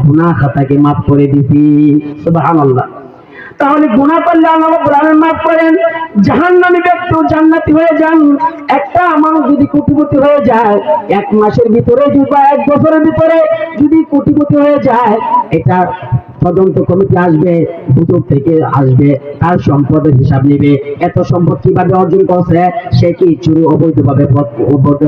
গুনাহ খাতাকে মাফ করে দিছি। সুবহানাল্লাহ। তাহলে গুনাহ করলে আল্লাহ রাব্বুল আলামিন মাফ করেন। জাহান্নামী ব্যক্তি জান্নাতি হয়ে যান। একটা মানুষ যদি কোটিপতি হয়ে যায়, এক মাসের ভিতরে বা এক বছরের ভিতরে যদি কোটিপতি হয়ে যায়, এটা তদন্ত কমিটি আসবে, দুদক থেকে আসবে, তার সম্পদের হিসাব নেবে। এত সম্পদ কিভাবে অর্জন করছে, সে কি চুরি অবৈধভাবে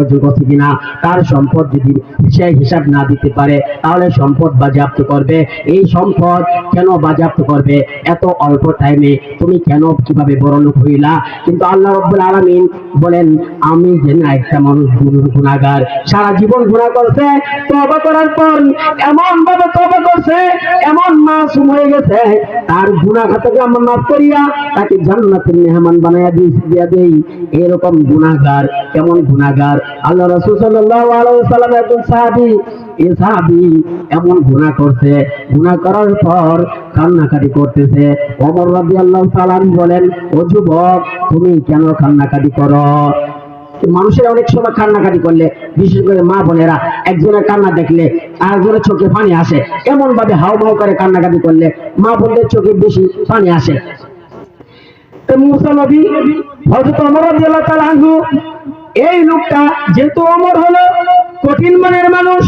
অর্জন করছে কিনা, তার সম্পদ যদি সে হিসাব না দিতে পারে তাহলে সম্পদ বাজেয়াপ্ত করবে। এই সম্পদ কেন বাজেয়াপ্ত করবে? এত অল্প টাইমে তুমি কেন কিভাবে বড়লোক হইলা? কিন্তু আল্লাহ রাব্বুল আলামিন বলেন, আমি যেন একটা মানুষ গুনাহগার, সারা জীবন গুনাহ করছে, তওবা করার পর এমন ভাবে তওবা করছে, এমন মাসুম হয়ে গেছে, তার গুনাহ খাতাকে আমরা মাফ করিয়া তাকে জান্নাতের মেহমান বানাইয়া দিয়া দেই। এরকম গুনাহগার, কেমন গুনাহগার? আল্লাহ রাসূল সাল্লাল্লাহু আলাইহি ওয়াসাল্লাম একজন সাহাবী, এই সাহাবী এমন গুনাহ করছে, গুনাহ করার পর কান্নাকাটি করতেছে। ওমর রাদিয়াল্লাহু তাআলা বলেন, ও যুবক, তুমি কেন কান্নাকাটি করো? মানুষের অনেক সময় কান্নাকাটি করলে, বিশেষ করে মা বোনেরা, একজনের কান্না দেখলে আরেকজনের চোখে পানি আসে। এমন ভাবে হাউমাউ করে কান্নাকাটি করলে মা বোনদের চোখে বেশি পানি আসে। মুসা নবী হযরত ওমর রাদিয়াল্লাহু তাআলা আনহু, এই লোকটা যেহেতু ওমর হলো কঠিন মনের মানুষ,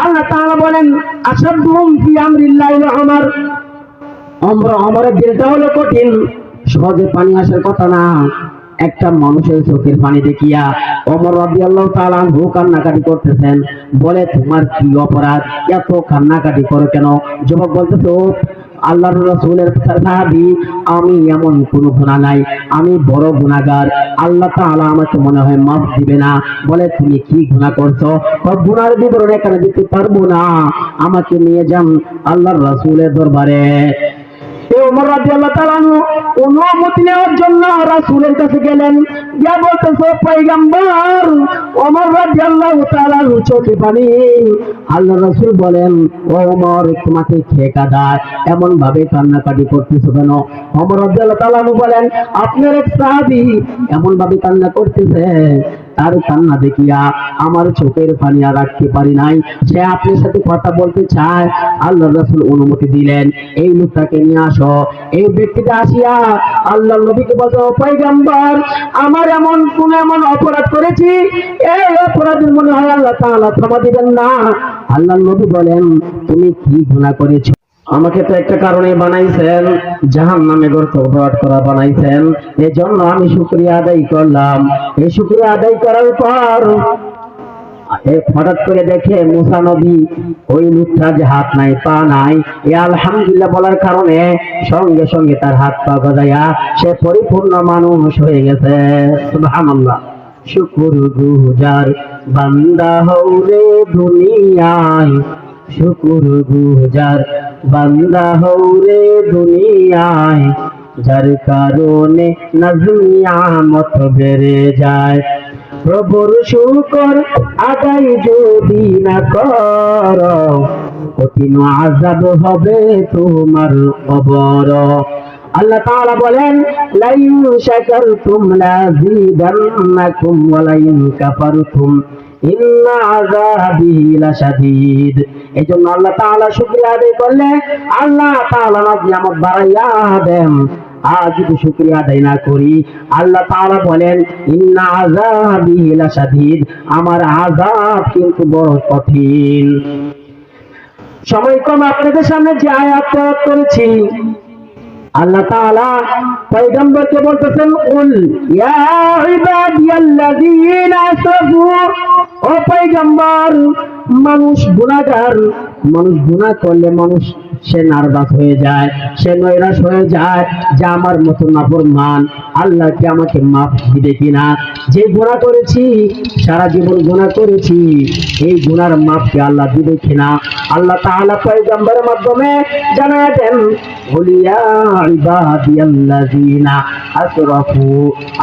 আল্লাহ তাআলা বলেন, আসাদুহুম ফি আমরিল্লাহি ওমর, ওমরের দিলটা হলো কঠিন, সহজে পানি আসার কথা না। একটা মানুষের চোখের পানি দেখিয়া ওমর রাদিয়াল্লাহু তাআলা আনহু কান্নাকাটি করতেছেন। বলে, তোমার কি অপরাধ, এত কান্নাকাটি করো কেন? যুবক বলতেছে, ও আল্লাহর রাসূলের সাহাবী, আমি এমন কোনো গুনাহ নাই, আমি বড় গুনাহগার, আল্লাহ তাআলা আমাকে মনে হয় মাফ দিবে না। বলে, তুমি কি গুনাহ করছো? গুনাহর বিবরণ এখানে দিতে পারবো না, আমাকে নিয়ে যান আল্লাহর রাসূলের দরবারে। ওমর রাদিয়াল্লাহু তাআলা অনুমতি নেওয়ার জন্য রাসূলের কাছে গেলেন, গিয়ে বলতেছে, পয়গম্বর, ওমর রাদিয়াল্লাহু তাআলা চোখে পানি। আল্লাহর রাসূল বলেন, ও ওমর, তোমাকে কে কাঁদায়? এমন ভাবে কান্নাকাটি করতেছো কেন? ওমর রাদিয়াল্লাহু তাআলা বলেন, আপনার এক সাহাবী এমন ভাবে কান্না করতেছে, তার কান্না দেখিয়া আমার চোখের পানি আর রাখতে পারি নাই, সে আপনার সাথে কথা বলতে চায়। আল্লাহর রাসূল অনুমতি দিলেন, এই লোকটাকে নিয়ে আসো। এই ব্যক্তিটা আসিয়া আল্লাহর নবীকে বলতো, পয়গম্বর, আমার এমন অপরাধ করেছি, এই অপরাধের মনে হয় আল্লাহ তাআলা ক্ষমা দিবেন না। আল্লাহর নবী বলেন, তুমি কি গুনাহ করেছো? আমাকে তো একটা কারণে বানাইছেন, জাহান্নামে গর্ত ভরাট করা বানাইছেন, এজন্য আমি শুকরিয়া আদায় করলাম। এই শুকরিয়া আদায় করার পর হঠাৎ করে দেখে মুসা নবী, ওই লোকটা যে হাত নাই পা নাই, এ আলহামদুলিল্লাহ বলার কারণে সঙ্গে সঙ্গে তার হাত পা গজায়া সে পরিপূর্ণ মানুষ হয়ে গেছে। সুবহানাল্লাহ। শুকর গুজার বান্দা হও রে দুনিয়ায়, শুকর গুজার বান্দা হও রে দুনিয়ায়, যার কারণে নাজনিয়ামত বেড়ে যায়। প্রভুর শুকর আদায় যদি না করো, কঠিন আযাব হবে তোমার কবর। আল্লাহ তাআলা বলেন, লাইন শাকারতুম লাযীদান্নাকুম ওয়া লাইন কাফারতুম ইন্না আযাবি লাশাদীদ। এজন্য আল্লাহ তাআলা শুকরিয়া আদায় করলে আল্লাহ তাআলা নিয়ামত বাড়াইয়া দেন। আর যদি শুকরিয়া আদায় না করি, আল্লাহ তাআলা বলেন, ইন্না আযাবি লাশাদীদ, আমার আযাব কিন্তু বড় কঠিন। সময় কম, আপনাদের সামনে যে আয়াত তেলাওয়াত করেছি, আল্লাহ তাআলা পয়গম্বরকে বলতেছেন, কুল ইয়া ইবাদিয়াল্লাযীনা আসরাফু, ও পয়গম্বর, মানুষ গুনাহগার, মানুষ গুনাহ করলে মানুষ সে নার্ভাস হয়ে যায়, সে নৈরাশ হয়ে যায় যে আমার মতো নাফরমান আল্লাহ কি আমাকে মাফ দিবে কিনা। যে গুনাহ করেছি, সারা জীবন গুনাহ করেছি, এই গুনার মাফ কি আল্লাহ দিবে কিনা। আল্লাহ তাআলা পয়গম্বরের মাধ্যমে জানায় দেন, বলিয়া ইবাদিয়াল্লাযীনা আসরাফু।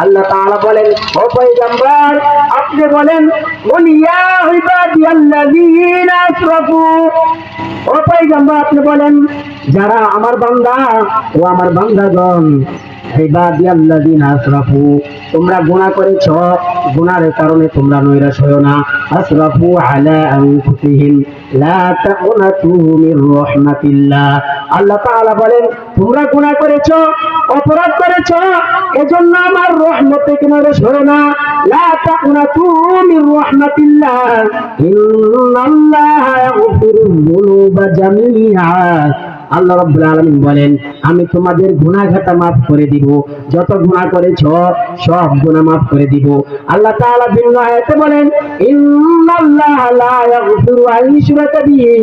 আল্লাহ তাআলা বলেন, ও পয়গম্বর, আপনি বলেন, বলিয়া ইবাদিয়াল্লাযীনা আসরাফু, ও পয়গম্বর, আপনি বলেন, যারা আমার বান্দা ও আমার বান্দাগণ, ইবাদিয়াল্লাযিনা আসরাফু, তোমরা গুনাহ করেছো, গুনাহের কারণে তোমরা নৈরাশ হয়ো না। আসরাফু আলা আনফুসিহিম লা তাকুনাতু মির রাহমাতিল্লাহ। আল্লাহ তাআলা বলেন, তোমরা গুনাহ করেছো, অপরাধ করেছো, এজন্য আমার রহমত থেকে নৈরাশ হয়ো না। লা তাকুনাতু মির রাহমাতিল্লাহ ইন্নাল্লাহা ইয়াগফিরুয যুনুবা জামিআ। আল্লাহ রাব্বুল আলামিন বলেন, আমি তোমাদের গুনাহ খাতা মাফ করে দিব, যত গুনাহ করেছো সব গুনাহ মাফ করে দিব। আল্লাহ তাআলা ভিন্ন আয়াতে বলেন, ইন্নাল্লাহা লা ইয়াগফিরু আন ইউশরাকা বিহি।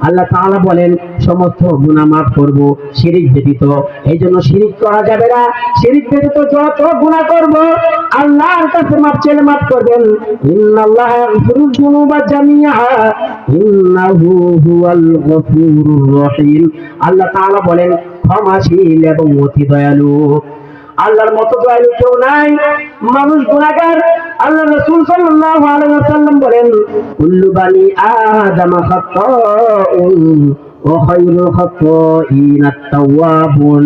আল্লাহ তাআলা বলেন, সমস্ত গুনাহ মাফ করব শিরক ব্যতীত। এইজন্য শিরক করা যাবে না। শিরক ব্যতীত যত গুনাহ করব আল্লাহর কাছে মাফ চাইলে মাফ করবেন। ইন্নাল্লাহা ইয়াগফিরুয যুনুবা জামিআ ইন্নাহু হুয়াল গফুরুর রহিম। আল্লাহ তাআলা বলেন, ক্ষমাশীল এবং অতি দয়ালু। আল্লাহর মতো দয়ালু কেউ নাই। মানুষ গুনাহগার। আল্লাহ রাসূল সাল্লাল্লাহু আলাইহি ওয়াসাল্লাম বলেন, কুল্লু বানি আদম খাত্তাউন ওয়া খায়রুল খাত্তাইনাত তাওয়াবুন।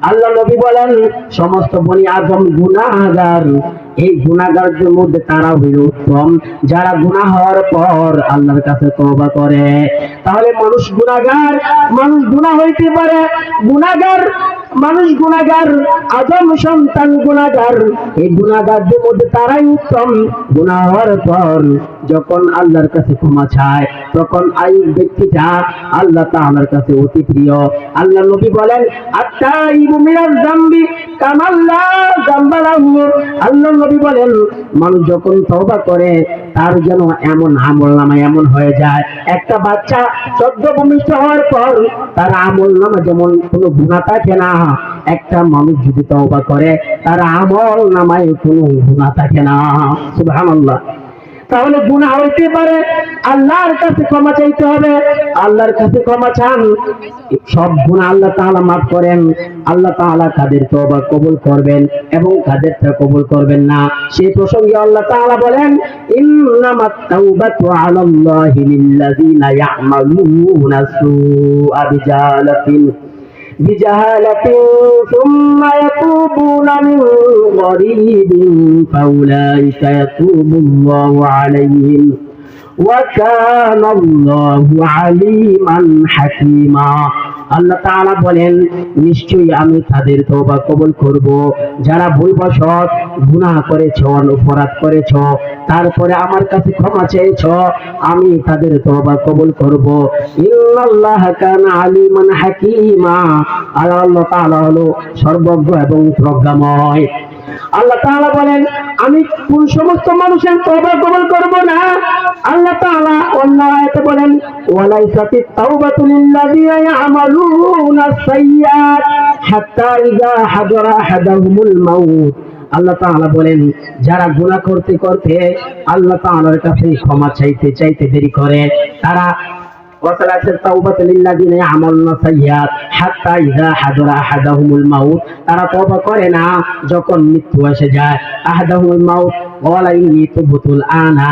আল্লাহ নবী বলেন, সমস্ত বনি আদম গুনাহগার। এই গুনাহগারদের মধ্যে তারা হইল উত্তম, যারা গুনাহ হওয়ার পর আল্লাহর কাছে তওবা করে। তাহলে মানুষ গুনাহগার, মানুষ গুনাহ হইতে পারে। গুনাহগার মানুষ গুনাহগার, আদম সন্তান গুনাহগার। এই গুনাহগারদের মধ্যে তারাই উত্তম। গুনাহ হওয়ার পর যখন আল্লাহর কাছে ক্ষমা চায়, তখন এই ব্যক্তিটা আল্লাহ তাআলার কাছে অতি প্রিয়। আল্লাহ নবী বলেন, আত-তাইবু মিনাজ যামবি কামাল্লা যামবা লাহু। আল্লাহ নবী বলেন, মানুষ যখন তওবা করে তার যেন এমন আমলনামা এমন হয়ে যায়, একটা বাচ্চা সদ্য ভূমিষ্ঠ হওয়ার পর তার আমলনামা যেমন কোনো গুনাহ থাকে না। একটা মানুষ যদি তওবা করে তার আমলনামায় কোনো গুনাহ থাকে না। সুবহানাল্লাহ। তাহলে গুনাহ হইতে পারে, আল্লাহর কাছে ক্ষমা চাইতে হবে। আল্লাহর কাছে ক্ষমা চান, সব গুনাহ আল্লাহ তাআলা মাফ করেন। আল্লাহ তাআলা তাদের তওবা কবুল করবেন এবং তাদেরটা কবুল করবেন না। সেই প্রসঙ্গে আল্লাহ তাআলা বলেন, ইন্নামাত তাওবাতু আলাল্লাহি লিল্লাযিনা ইয়া'মালুনা সুআ বিজাহালাতিন সুম্মা ইয়াতুবুনা মিন করিবিন ফাউলাইকা ইয়াতুবুল্লাহু আলাইহিম ওয়া কানাল্লাহু আলিমান হাকীমা। আল্লাহ তাআলা বলেন, নিশ্চয়ই আমি তাদের তওবা কবুল করব, যারা ভুলবশত গুনাহ করেছো, অপরাধ করেছো, তারপরে আমার কাছে ক্ষমা চেয়েছো, আমি তাদের তওবা কবুল করব। ইন্নাল্লাহা কানা আলিমান হাকীমা। আল্লাহ তাআলা হলো সর্বজ্ঞ এবং প্রজ্ঞাময়। আল্লাহ তাআলা বলেন, আমি কোন সমস্ত মানুষের তওবা কবুল করব না। আল্লাহ তাআলা অন্য আয়াতে বলেন, ওয়ালাইসাতিত তাওবাতু লিল্লাযিনা ইয়া'মালুনা সাইয়্যাত হাত্তা ইযা হাদারা আহাদাহুমুল মাউত। আল্লাহ তাআলা বলেন, যারা গুনাহ করতে করতে আল্লাহ তাআলার কাছে ক্ষমা চাইতে চাইতে দেরি করে, তারা ওয়াসালাতুত তাওবাতু লিল্লাযিনা ইয়া'মালুনা সাইয়্যাত হাত্তা ইযা হাদারা আহাদাহুমুল মাউত। তারা তওবা করে না যখন মৃত্যু এসে যায়। আহাদাহুমুল মাউত ওয়ালা ইন্নী তুবতুল আনা,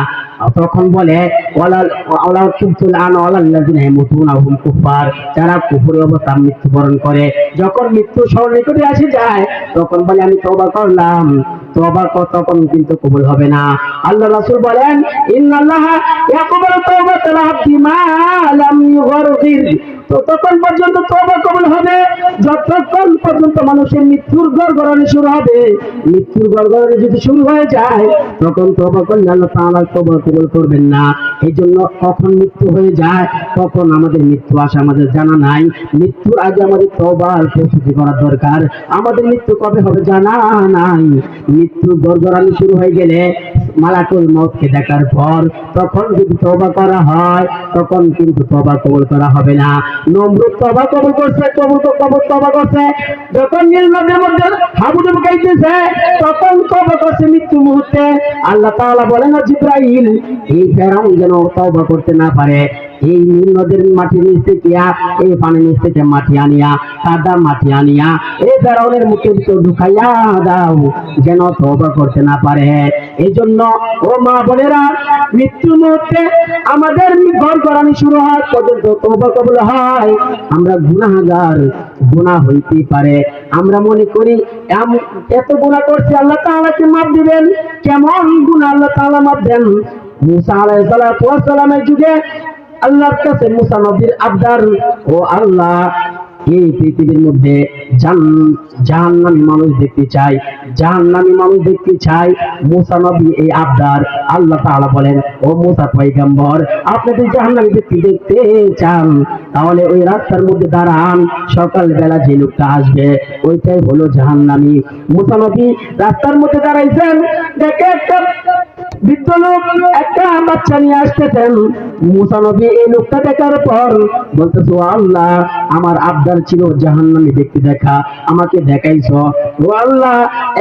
তখন বলে ওয়ালা তুবতুল আনা ওয়ালাল্লাযিনা ইয়ামুতুনা হুম কুফার, যারা কুফরি অবস্থায় মৃত্যুবরণ করে। যখন মৃত্যু সন্নিকটে আসে যায় তখন বলে আমি তওবা করলাম, তওবা তখন কিন্তু কবুল হবে না। আল্লাহ রাসূল বলেন, ইন্নাল্লাহা ইয়াকবালু তাওবাতাল আবদি মা লাম ইউগরগির। ততক্ষণ পর্যন্ত তওবা কবুল হবে যতক্ষণ পর্যন্ত মানুষের মৃত্যুর গড়গড়ানি শুরু হবে। মৃত্যুর গড়গড়ানি যদি শুরু হয়ে যায় তখন তওবা করলে আল্লাহ তাআলা তওবা কবুল করবেন না। এই জন্য কখন মৃত্যু হয়ে যায়, তখন আমাদের মৃত্যু আসে আমাদের জানা নাই। মৃত্যুর আগে আমাদের তওবার প্রস্তুতি করা দরকার। আমাদের মৃত্যু কবে হবে জানা নাই। মৃত্যু গড়গড়ানি শুরু হয়ে গেলে মালাকুল মউতকে দেখার পর তখন যদি তওবা করা হয় তখন কিন্তু তওবা কবুল করা হবে না। নমরুদ তওবা কবুল করছে, তওবা করছে, যখন নীল নদের মধ্যে হাবুডুবু খাইতেছে তখন তওবা করছে মৃত্যু মুহূর্তে। আল্লাহ তাআলা বলেন, জিবরাইল এই ফেরাউন যেন তওবা করতে না পারে এই নীল নদের মাটির নিচ থেকে এই পানির নিচ থেকে মাটি আনিয়া কাদা মাটি আনিয়া এই ফেরাউনের মুখের ভিতর ঢুকাইয়া দাও, যেন তওবা করতে না পারে। এই জন্য ও মা বোনেরা, মৃত্যু মুহূর্তে আমাদের ঘর গড়ানি শুরু হওয়ার পর্যন্ত তওবা কবুল হয়। আমরা গুনাহগার, গুনাহ হইতে পারে, আমরা মনে করি এত গুনাহ করছি আল্লাহ তাআলা কি মাফ দিবেন। কেমন গুনাহ আল্লাহ তাআলা মাফ দেন। মুসা আলাইহিস সালামের যুগে আল্লাহর কাছে মুসা নবীর আবদার, ও আল্লাহ এই পৃথিবীর মধ্যে জাহান্নামী মানুষ দেখতে চাই, জাহান্নামী মানুষ দেখতে চাই। মুসা নবী এই আবদার, আল্লাহ তাআলা বলেন, ও মুসা পয়গম্বর, আপনি যদি জাহান্নামী ব্যক্তি দেখতে চান তাহলে ওই রাস্তার মধ্যে দাঁড়ান, সকালবেলা যে লোকটা আসবে ওইটাই হলো জাহান্নামী। মুসা নবী রাস্তার মধ্যে দাঁড়াইছেন, দেখে একটা বৃদ্ধ লোক একটা বাচ্চা নিয়ে আসতেছেন। মুসা নবী এই লোকটা দেখার পর বলতেছে, ও আল্লাহ, আমার আবদার ছিল জাহান্নামী ব্যক্তি দেখা, আমাকে দেখাইছো। ও আল্লাহ,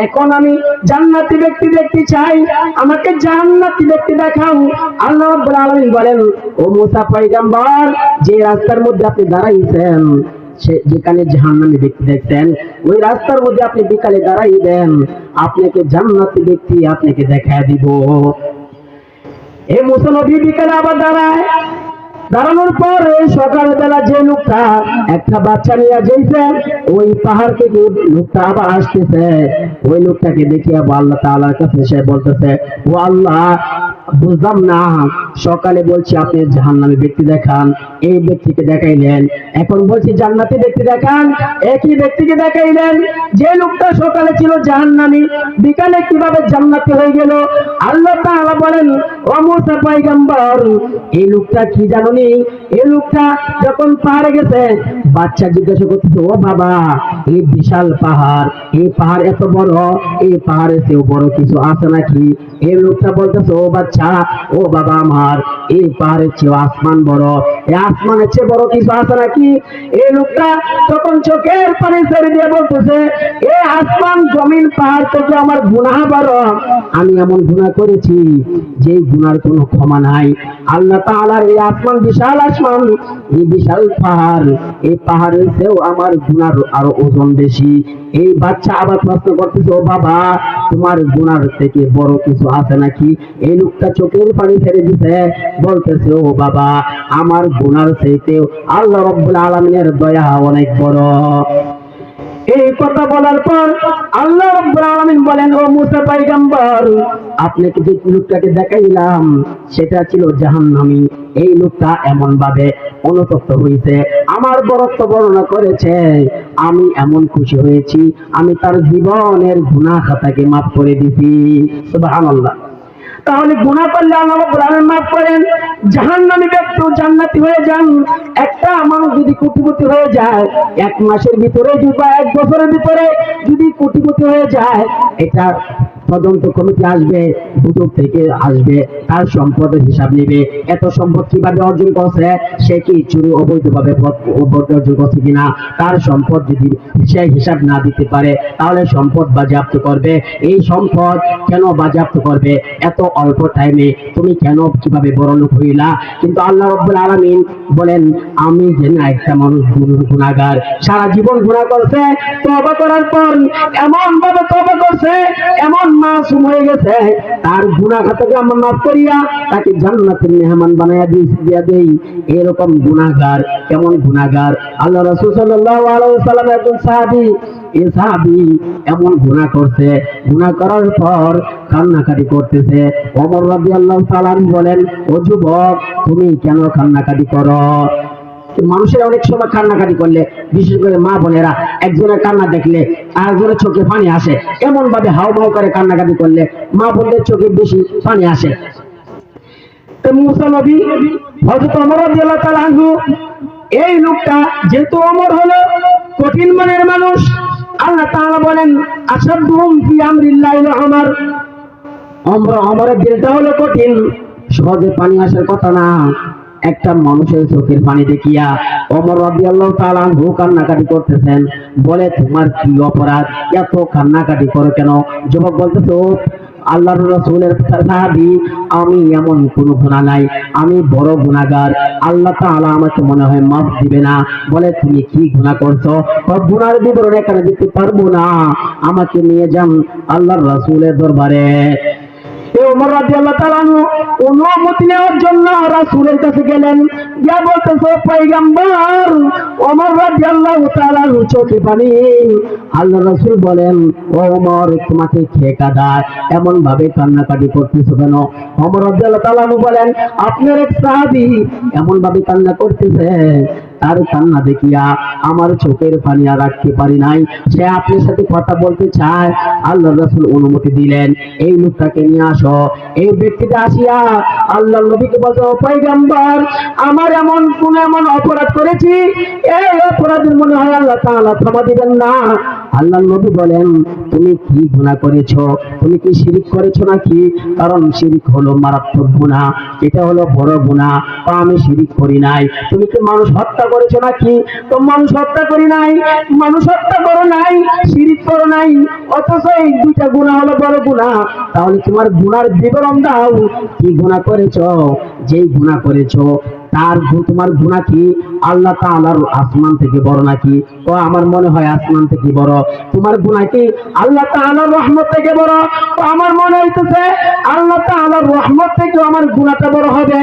এখন আমি জান্নাতি ব্যক্তি দেখতে চাই, আমাকে জান্নাতি ব্যক্তি দেখাও। আল্লাহ রাব্বুল আলামিন বলেন, ও মুসা পয়গম্বর, যে রাস্তার মধ্যে আপনি দাঁড়াইছেন, যেখানে জাহান্নামী ব্যক্তি দেখতেন, ওই রাস্তার মধ্যে আপনি বিকালে দাঁড়াই দেন, আপনাকে জান্নাতি ব্যক্তি আপনাকে দেখায় দিব। এই মুসা নবী বিকালে আবার দাঁড়ায়, দাঁড়ানোর পর এই সকালবেলা যে লোকটা একটা বাচ্চা নিয়ে যাইছে, ওই পাহাড় থেকে লোকটা আবার আসতেছে। ওই লোকটাকে দেখিয়ে আল্লাহ তাআলার কাছে সে বলতেছে, ও আল্লাহ, বুঝলাম না, সকালে বলছি আপনি জাহান্নামী ব্যক্তি দেখান, এই ব্যক্তিকে দেখাইলেন, এখন বলছি জান্নাতি ব্যক্তি দেখান, একই ব্যক্তিকে দেখাইলেন। যে লোকটা সকালে ছিল জাহান্নামী, বিকালে কিভাবে জান্নাতি হয়ে গেল? আল্লাহ তাআলা বলেন, ও মুসা পয়গম্বর, এই লোকটা কি জানেন? এই লোকটা যখন পাহাড়ে গেছে, বাচ্চা জিজ্ঞাসা করতেছে, ও বাবা, এই বিশাল পাহাড়, এই পাহাড় এত বড়, এই পাহাড়ের চেয়েও বড় কিছু আছে নাকি? এই লোকটা বলতেছে, ও বাচ্চা, ও বাবা আমার, এই পাহাড়ের চেয়েও আসমান বড়, এই আসমানের চেয়ে বড় কিছু আছে নাকি? এই লোকটা তখন চোখের পানি ছেড়ে দিয়ে বলতেছে, এই আসমান জমিন পাহাড় থেকে আমার গুনাহ বড়, আমি এমন গুনাহ করেছি যে গুনার কোনো ক্ষমা নাই। আল্লাহ তাআলার এই আসমান বিশাল আসমান, এই বিশাল পাহাড়, এই পাহাড়ের চেয়েও আমার গুনার আরো ওজন বেশি। এই বাচ্চা আবার প্রশ্ন করতেছে, ও বাবা, তোমার গুনার থেকে বড় কিছু আছে নাকি? এই লোকটা চোখের পানি ছেড়ে দিতে বলতেছে, ও বাবা, আমার গুনার চাইতেও আল্লাহ রাব্বুল আলামিনের দয়া অনেক বড়। এই কথা বলার পর আল্লাহ রাব্বুল আলামিন বলেন, ও মুসা পয়গম্বর, আপনাকে যে লোকটাকে দেখাইলাম সেটা ছিল জাহান্নামী। এই লোকটা এমন ভাবে অনুতপ্ত হয়েছে, আমার বরত্ব বর্ণনা করেছে, আমি এমন খুশি হয়েছি, আমি তার জীবনের গুনাহ খাতাকে মাফ করে দিছি। সুবহানাল্লাহ। তাহলে গুনাহ করলে আল্লাহ রাব্বুল আলামিন মাফ করেন, জাহান্নামী ব্যক্তি জান্নাতি হয়ে যান। একটা মানুষ যদি কোটিপতি হয়ে যায়, এক মাসের ভিতরে বা এক বছরের ভিতরে যদি কোটিপতি হয়ে যায়, এটা তদন্ত কমিটি আসবে, দুদক থেকে আসবে, তার সম্পদের হিসাব নেবে, এত সম্পদ কিভাবে অর্জন করছে, সে কি চুরি অবৈধভাবে অর্জন করছে কিনা, তার সম্পদ যদি সে হিসাব না দিতে পারে তাহলে সম্পদ বাজেয়াপ্ত করবে। এই সম্পদ কেন বাজেয়াপ্ত করবে? এত অল্প টাইমে তুমি কেন কিভাবে বড়লোক হইলা? কিন্তু আল্লাহ রাব্বুল আলামিন বলেন, আমি যেন একটা মানুষ গুনাহগার, সারা জীবন গুনাহ করছে, তওবা করার পর এমন ভাবে তওবা করছে, এমন মাসুম হয়ে গেছে, তার গুনাহ খাতাকে আমরা মাফ করিয়া তাকে জান্নাতের মেহমান বানাইয়া দিয়া দেই। এরকম গুনাহগার, কেমন গুনাহগার? আল্লাহ রাসূল সাল্লাল্লাহু আলাইহি ওয়াসাল্লাম একজন সাহাবী, এই সাহাবী এমন গুনাহ করছে, গুনাহ করার পর কান্নাকাটি করতেছে। ওমর রাদিয়াল্লাহু তাআলা আনহু বলেন, ও যুবক, তুমি কেন কান্নাকাটি করো? মানুষের অনেক সময় কান্নাকাটি করলে, বিশেষ করে মা বোনেরা, একজনের কান্না দেখলে আরেকজনের চোখে পানি আসে, এমন ভাবে হাউমাউ করে কান্নাকাটি করলে মা বোনদের চোখে বেশি পানি আসে। মুসা নবী, হযরত ওমর রাদিয়াল্লাহু তাআলা আনহু, এই লোকটা যেহেতু ওমর হলো কঠিন মনের মানুষ, আল্লাহ তাআলা বলেন, আসাদুহুম ফি আমরিল্লাহি ওমর, ওমরের দিলটা হলো কঠিন, সহজে পানি আসার কথা না। একটা মানুষের চোখের পানি দেখিয়া ওমর রাদিয়াল্লাহু তাআলা আনহু কান্নাকাটি করতেছেন। বলে, তোমার কি অপরাধ, এত কান্নাকাটি করো কেন? যুবক বলতেছে, ও আল্লাহর রাসূলের সাহাবী, আমি এমন কোনো গুনাহ নাই, আমি বড় গুনাহগার, আল্লাহ তাআলা আমাকে মনে হয় মাফ দিবে না। বলে তুমি কি গুনাহ করছো? গুনার বিবরণ এখানে দিতে পারবো না, আমাকে নিয়ে যান আল্লাহর রাসূলের দরবারে। ওমর রাদিয়াল্লাহু তাআলা অনুমতি নেওয়ার জন্য রাসূলের কাছে গেলেন, যা বলতেছে পয়গম্বর। ওমর রাদিয়াল্লাহু তাআলা চোখে পানি। আল্লাহর রাসূল বলেন, ও ওমর, তোমাকে কে কাঁদায়? এমন ভাবে কান্নাকাটি করতেছো কেন? ওমর রাদিয়াল্লাহু তাআলা বলেন, আপনার এক সাহাবী এমন ভাবে কান্না করতেছে, তার কান্না দেখিয়া আমার চোখের পানি আর রাখতে পারি নাই, সে আপনার সাথে কথা বলতে চায়। আল্লাহর রাসূল অনুমতি দিলেন, এই লোকটাকে নিয়ে আসো। এই ব্যক্তিটা আসিয়া আল্লাহর নবীকে বলছে, ও পয়গম্বর, আমার এমন অপরাধ করেছি, এই অপরাধের মনে হয় আল্লাহ তাআলা ক্ষমা দিবেন না। আল্লাহর নবী বলেন, তুমি কি গুনাহ করেছো? তুমি কি শিরক করেছো নাকি? কারণ শিরক হলো মারাত্মক গুনাহ, এটা হলো বড় গুনাহ। আমি শিরক করি নাই। তুমি কি মানুষ হত্যা করেছো নাকি? তো মানুষ হত্যা করি নাই। মানুষ হত্যা করো নাই, শিরক করো নাই, অথচ এই দুইটা গুনাহ হলো বড় গুনাহ। তাহলে তোমার গুনার বিবরণ দাও, কি গুনাহ করেছো? যেই গুনাহ করেছো তার তোমার গুনাহ কি আল্লাহ তাআলার আসমান থেকে বড় নাকি? ও আমার মনে হয় আসমান থেকে বড়। তোমার গুনাহ কি আল্লাহ তাআলার রহমত থেকে বড়? ও আমার মনে হইতেছে আল্লাহ তাআলার রহমত থেকে আমার গুনাহটা বড় হবে।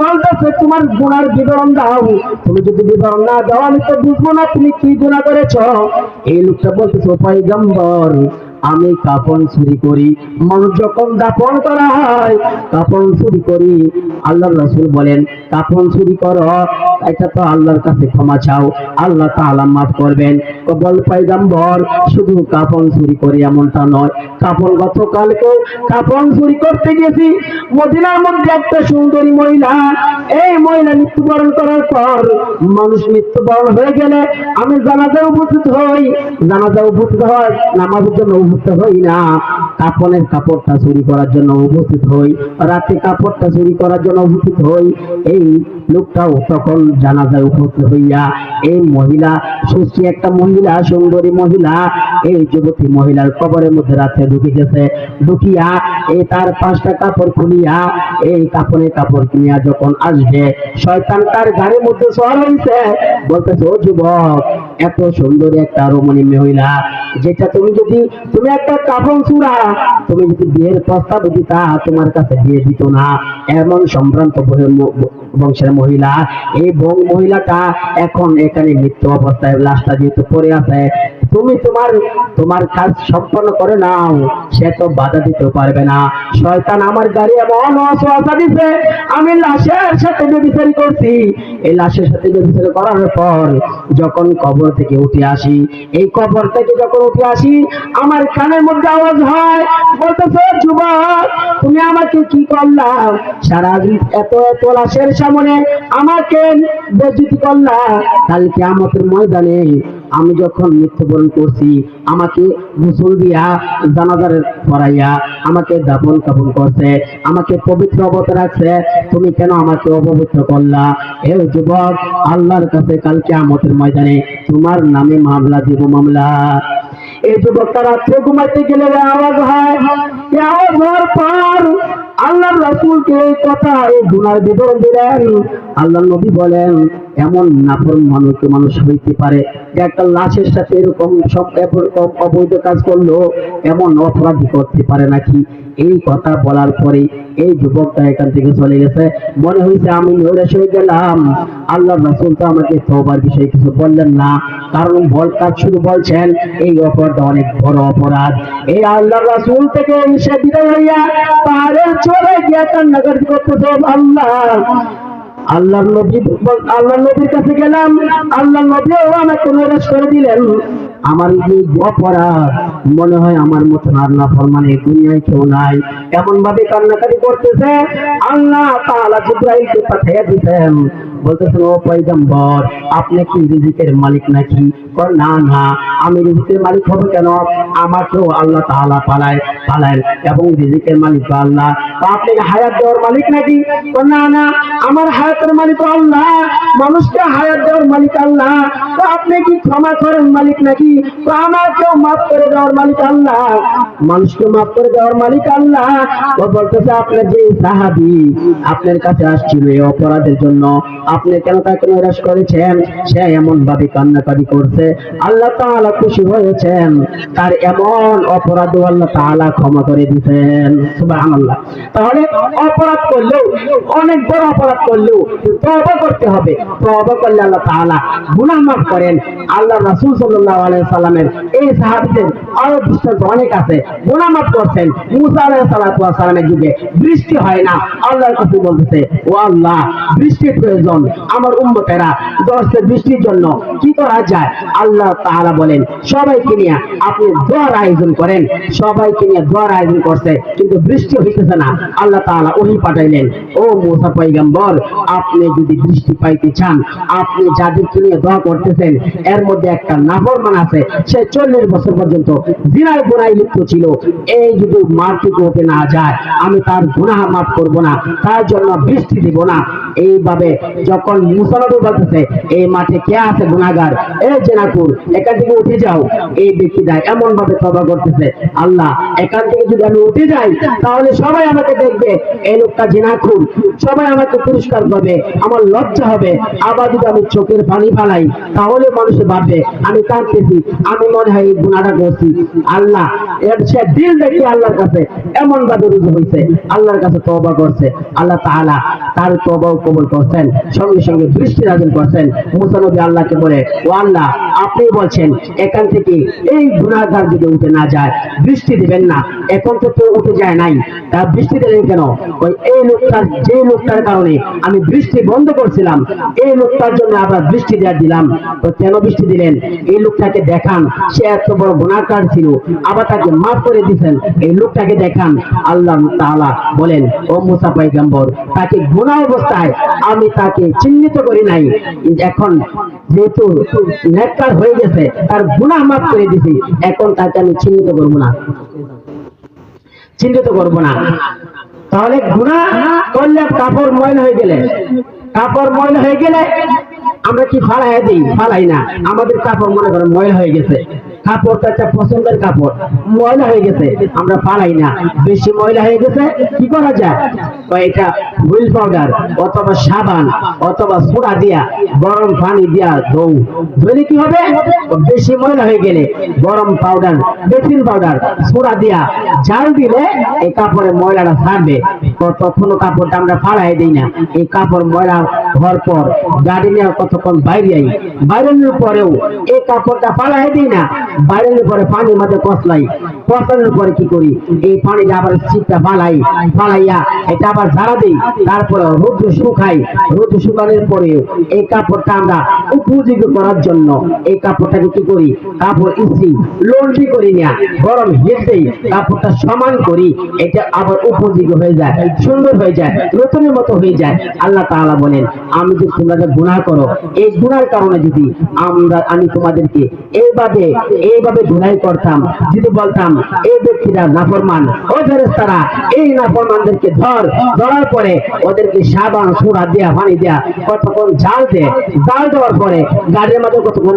বলতেছে তোমার গুনার বিবরণ দাও। তুমি যদি বিবরণ না দাও আমি তো বুঝবো না তুমি কি গুনাহ করেছো। এই লোকটা বলতেছে, পয়গম্বর, আমি কাফন চুরি করি, মানুষ যখন দাফন করা হয় কাফন চুরি করি। আল্লাহর রাসূল বলেন, কাফন চুরি করো, এটা তো আল্লাহর কাছে ক্ষমা চাও, আল্লাহ তাআলা মাফ করবেন। বল পয়গম্বর, শুধু কাফন চুরি করি এমনটা নয়, গতকালকে কাফন চুরি করতে গেছি, মদিনার মধ্যে একটা সুন্দরী মহিলা, এই মহিলা মৃত্যুবরণ করার পর মানুষ মৃত্যুবরণ হয়ে গেলে আমি জানাজায় উপস্থিত হই, নামাজের জন্য উপস্থিত হই না, কাফনের কাপড়টা চুরি করার জন্য উপস্থিত হই, রাতে কাপড়টা চুরি করার জন্য উপস্থিত হই। এই লোকটাও তখন জানাজায় উপস্থিত হইয়া, এই মহিলা সুস্থ একটা মহিলা, সুন্দরী মহিলা, এই যুবতী মহিলার কবরের মধ্যে রাতে ঢুকে গেছে। ঢুকিয়া এই তার 5টা কাপড় খুলিয়া এই কাপড়ের কাপড় কিনিয়া যখন আসবে, শয়তান তার গাড়ির মধ্যে সওয়ার হইছে। বলতেছে, ও যুবক, এত সুন্দর একটা রমণী মহিলা, যেটা তুমি একটা কাফন চূড়া, তুমি যদি বিয়ের প্রস্তাব দিতা তোমার কাছে বিয়ে দিত না। এমন সম্ভ্রান্ত বংশের মহিলা, এই মহিলাটা এখন এখানে মৃত্যু অবস্থায়, লাশটা যেহেতু পড়ে আছে, তুমি তোমার কাজ সম্পন্ন করে নাও, সে তো বাধা দিতে পারবে না। শয়তান আমার গাড়ি এমন অসুবিধা দিছে, আমি লাশের সাথে ব্যভিচারী করছি। এই লাশের সাথে ব্যভিচার করার পর যখন কবর থেকে উঠে আসি, এই কবর থেকে যখন উঠে আসি আমার কানের মধ্যে আওয়াজ হয়, বলতেছে, যুবক, তুমি আমাকে কি করলা? সারা এত লাশের সামনে আমাকে বেইজ্জতি করলা। কাল কিয়ামতের ময়দানে আমি যখন মৃত্যুবরণ করছি, আমাকে গোসল দিয়া জানাজার পড়াইয়া আমাকে দাফন কাফন করছে, আমাকে পবিত্র অবস্থায় রাখছে, তুমি কেন আমাকে অপবিত্র করলা? হে যুবক, আল্লাহর কাছে কাল কিয়ামতের ময়দানে তোমার নামে মামলা দিব, মামলা। এই যুবকটা রাত্রে ঘুমাইতে গেলে আওয়াজ হয়, আওয়াজ হওয়ার পর আল্লাহর রাসূলকে এই কথা, এই গুনার বিবরণ দিলেন। আল্লাহর নবী বলেন, এমন মানুষ হইতে পারে যে একটা লাশের সাথে এরকম অবৈধ কাজ করলো, এমন অপরাধী করতে পারে নাকি? এই কথা বলার পরে এই যুবকটা এখান থেকে চলে গেছে। মনে হয়েছে আমি নৈরাশ হয়ে গেলাম। আল্লাহর রাসূল তো আমাকে তওবার বিষয়ে কিছু বললেন না, কারণ শুধু বলছেন এই অপরাধ অনেক বড় অপরাধ। এই আল্লাহর রাসূল থেকে সে বিদায় হইয়া পাহাড়ে চলে গিয়ে কান্নাকাটি করতেছে, আল্লাহর নবীর কাছে গেলাম, আল্লাহর নবীও আমাকে নৈরাশ করে দিলেন। আমার যে অপরাধ, মনে হয় আমার মতন আর নাফরমানে দুনিয়ায় কেউ নাই। এমন ভাবে কান্নাকাটি করতেছে, আল্লাহ তাআলা জিবরাইলকে পাঠিয়ে দিতেন, বলতেছেন, ও পয়গম্বর, আপনি কি রিজিকের মালিক নাকি? না না, আমি রিজিকের মালিক হব কেন? আমাকেও আল্লাহ তাআলা পালায় এবং রিজিকের মালিক আল্লাহ। তো আপনি হায়াত দেওয়ার মালিক নাকি? না না, আমার হায়াতের মালিক আল্লাহ, মানুষকে হায়াত দেওয়ার মালিক আল্লাহ। তো আপনি কি ক্ষমা করেন মালিক নাকি? আমাকেও মাফ করে দেওয়ার মালিক আল্লাহ, মানুষকে মাফ করে দেওয়ার মালিক আল্লাহ। ও বলতেছে আপনার যে সাহাবী আপনার কাছে আসছিল এই অপরাধের জন্য, আপনি কেন তাকে নিরাশ করেছেন? সে এমন ভাবে কান্নাকাটি করছে, আল্লাহ তাআলা খুশি হয়েছেন, তার এমন অপরাধ আল্লাহ তাআলা ক্ষমা করে দিয়েছেন। সুবহানাল্লাহ। তাহলে অপরাধ করলেও, অনেক বড় অপরাধ করলেও তওবা করতে হবে। তওবা করলে আল্লাহ তাআলা গুনাহ মাফ করেন। আল্লাহ রাসূল সাল্লাল্লাহু আলাইহি সাল্লামের এই সাহাবীদের আরো দৃষ্টান্ত অনেক আছে, গুনাহ মাফ করছেন। মুসা আলাইহিস সালামের যুগে বৃষ্টি হয় না, আল্লাহর কাছে বলতেছে, ও আল্লাহ বৃষ্টির প্রয়োজন, আমার উম্মতেরা দশটা বৃষ্টির জন্য কি করা যায়? আল্লাহ তাআলা বলেন সবাইকে নিয়ে আপনি দোয়ার আয়োজন করেন। সবাইকে নিয়ে দোয়ার আয়োজন করছে, কিন্তু বৃষ্টি হইতেছে না। আল্লাহ তাআলা ওহী পাঠাইলেন, ও মুসা পয়গম্বর আপনি যদি বৃষ্টি পাইতে চান, আপনি যাদেরকে নিয়ে দোয়া করতেছেন এর মধ্যে একটা নাফরমান আছে, সে 40 বছর পর্যন্ত জিনায় গুনায় লিপ্ত ছিল, এই যদি মারপিট হতে না যায় আমি তার গুনাহ মাফ করব না, তার জন্য বৃষ্টি দিব না। এইভাবে যখন মুসা নবী বলতেছে এই মাঠে কে আছে গুনাহগার, এই জেনাকুর এখান থেকে উঠে যাও, এই ব্যক্তিটা এমন ভাবে তওবা করতেছে, আল্লাহ এখান থেকে যদি আমি উঠে যাই তাহলে সবাই আমাকে দেখবে এই লোকটা জিনাকুর, সবাই আমাকে পুরস্কার করবে, আমার লজ্জা হবে। আবার যদি আমি চোখের পানি ফালাই তাহলে মানুষে ভাববে আমি কাঁদতেছি, আমি মনে হয় এই গুনাহটা করছি। আল্লাহ এর সে দিল দেখে আল্লাহর কাছে এমন ভাবে রুজু হয়েছে, আল্লাহর কাছে তওবা করছে, আল্লাহ তাআলা তার তওবাও কবুল করছেন, সঙ্গে সঙ্গে বৃষ্টি নাযিল করছেন। মুসা নবী আল্লাহকে বলে, ও আল্লাহ আপনি বলছেন এখান থেকে এই গুনাহগার যদি উঠে না যায় বৃষ্টি দিবেন না, এখন তো কেউ উঠে যায় নাই, তা বৃষ্টি দিলেন কেন? ওই এই লোকটার, যে লোকটার কারণে আমি বৃষ্টি বন্ধ করছিলাম, এই লোকটার জন্য আবার বৃষ্টি দেওয়া দিলাম। তো কেন বৃষ্টি দিলেন? এই লোকটাকে দেখান, সে এত বড় গুনাহগার ছিল, আবার তাকে মাফ করে দিয়েছেন, এই লোকটাকে দেখান। আল্লাহ তাআলা বলেন, ও মুসা পয়গম্বর তাকে গুনাহ অবস্থায় আমি তাকে চিহ্নিত করি নাই, এখন যেহেতু নেককার হয়ে গেছে তার গুনাহ মাফ করে দিয়েছি, এখন তাকে আমি চিহ্নিত করব না, চিহ্নিত করব না। তাহলে গুনাহ করলে কাপড় ময়লা হয়ে গেলে, কাপড় ময়লা হয়ে গেলে আমরা কি ফালাই দিই? ফালাই না। আমাদের কাপড় মনে করেন ময়লা হয়ে গেছে, কাপড়টা একটা পছন্দের কাপড়, ময়লা হয়ে গেছে আমরা ফালাই না। বেশি ময়লা হয়ে গেছে কি করা যায়? এটা হুইল পাউডার অথবা সাবান অথবা সোডা দিয়া গরম পানি দিয়া ধুলে কি হবে? বেশি ময়লা হয়ে গেলে গরম পাউডার, বেকিং পাউডার, সোডা দিয়া জাল দিলে এই কাপড়ের ময়লাটা ছাড়বে। তখনও কাপড়টা আমরা ফালাই দিই না। এই কাপড় ময়লা হওয়ার পর গাড়ি নিয়ে কতক্ষণ বাইরে আই, বাইরের পরেও এই কাপড়টা ফালাই দিই না, বাইরের পরে পানির মধ্যে কষলাই, কষানোর পরে কি করি? এই পানিটা আবার চিপটা ফালাইয়া এটা আবার ঝাড়া দিই, তারপরে রোদ্র শুকাই, রোদ্র শুকানোর পরে এই কাপড়টা আমরা উপযোগী করার জন্য এই কাপড়টাকে কি করি? কাপড় ইস্ত্রি লন্ড্রি করি না, গরম হিট দেই, কাপড়টা সমান করি, এটা আবার উপযোগী হয়ে যায়, সুন্দর হয়ে যায়, নতুনের মতো হয়ে যায়। আল্লাহ তাআলা বলেন, আমি যদি তোমরা গুনাহ করো, এই গুনার কারণে যদি আমি তোমাদেরকে এইভাবে ধুলাই করতাম, যদি বলতাম এই ব্যক্তিরা নাফরমান, ও ফেরেশতারা এই নাফরমানদেরকে ধরার পরে ওদেরকে সাবান সোডা দেয়া পানি দেয়া কতক্ষণ জাল দেওয়ার পরে গাড়ির মধ্যে কতক্ষণ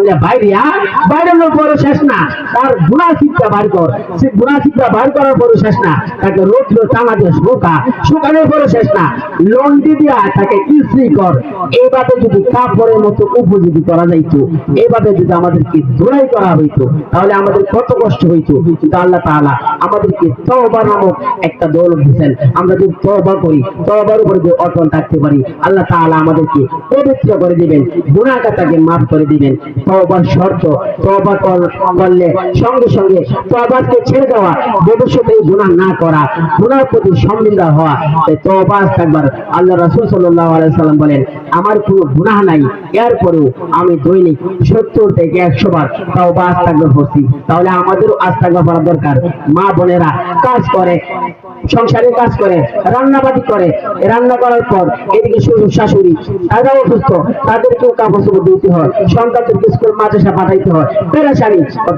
বাইরের পরে শেষ না, তার গুনাহ শিক্ষা বার কর, সে গুনাহ শিক্ষা বার করার পরে শেষ না, তাকে রোদ্র টানা দিয়ে শুকানোর পরে শেষ না, লন্ডি দিয়া তাকে ইস্ত্রি কর। এইভাবে যদি কাপড়ের মতো উপযোগী করা যাইতো, এইভাবে যদি আমাদেরকে ধুলাই করা হইতো তাহলে আমাদের কত কষ্ট হইতো। কিন্তু আল্লাহ তাআলা আমাদেরকে তওবা নামক একটা দৌলত দিয়েছেন। আমরা যদি তওবা করি, তওবার উপরে যদি অটল থাকতে পারি, আল্লাহ তাআলা আমাদেরকে পবিত্র করে দিবেন, গুনাহ কাটাকে মাফ করে দিবেন। তওবার শর্ত, তওবা করলে সঙ্গে সঙ্গে তওবাকে ছেড়ে দেওয়া, ভবিষ্যতে গুনাহ না করা, গুনাহের প্রতি সম্মিলিত হওয়া। তাই তওবা আস্তাগফার, আল্লাহ রাসূল সাল্লাল্লাহু আলাইহি সাল্লাম বলেন, আমার কোনো গুনাহ নাই, এরপরেও আমি দৈনিক 70 থেকে 100 বার তওবা আস্তাগফার করছি। তাহলে আমাদেরও আস্তাগফার করা দরকার। মা বোনেরা কাজ করে, সংসারের কাজ করে, রান্নাবাড়ি করে, রান্না করার পর এদিকে শ্বশুর শাশুড়ি তারাও অসুস্থ, তাদেরকেও কাপড় চোপড় দিতে হয়, সন্তানদেরকে স্কুল মাদ্রাসা পাঠাইতে হয়,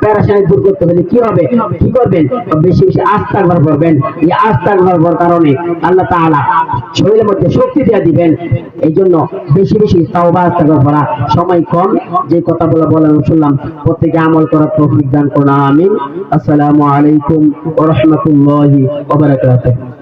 পেরেশানি দূর করতে হলে কি হবে, কি করবেন? বেশি বেশি আস্তাগফার করবেন। এই আস্তাগফার কারণে আল্লাহ তাআলা শরীরের মধ্যে শক্তি দিয়ে দিবেন। এই জন্য বেশি বেশি তাওবা আস্তাগফার করা। সময় কম, যে কথাগুলো বললাম শুনলাম, প্রত্যেকে আমল করার তৌফিক দান করুন, আমিন। আসসালামু আলাইকুম ওয়া রাহমাতুল্লাহি ওয়া বারাকাতুহু।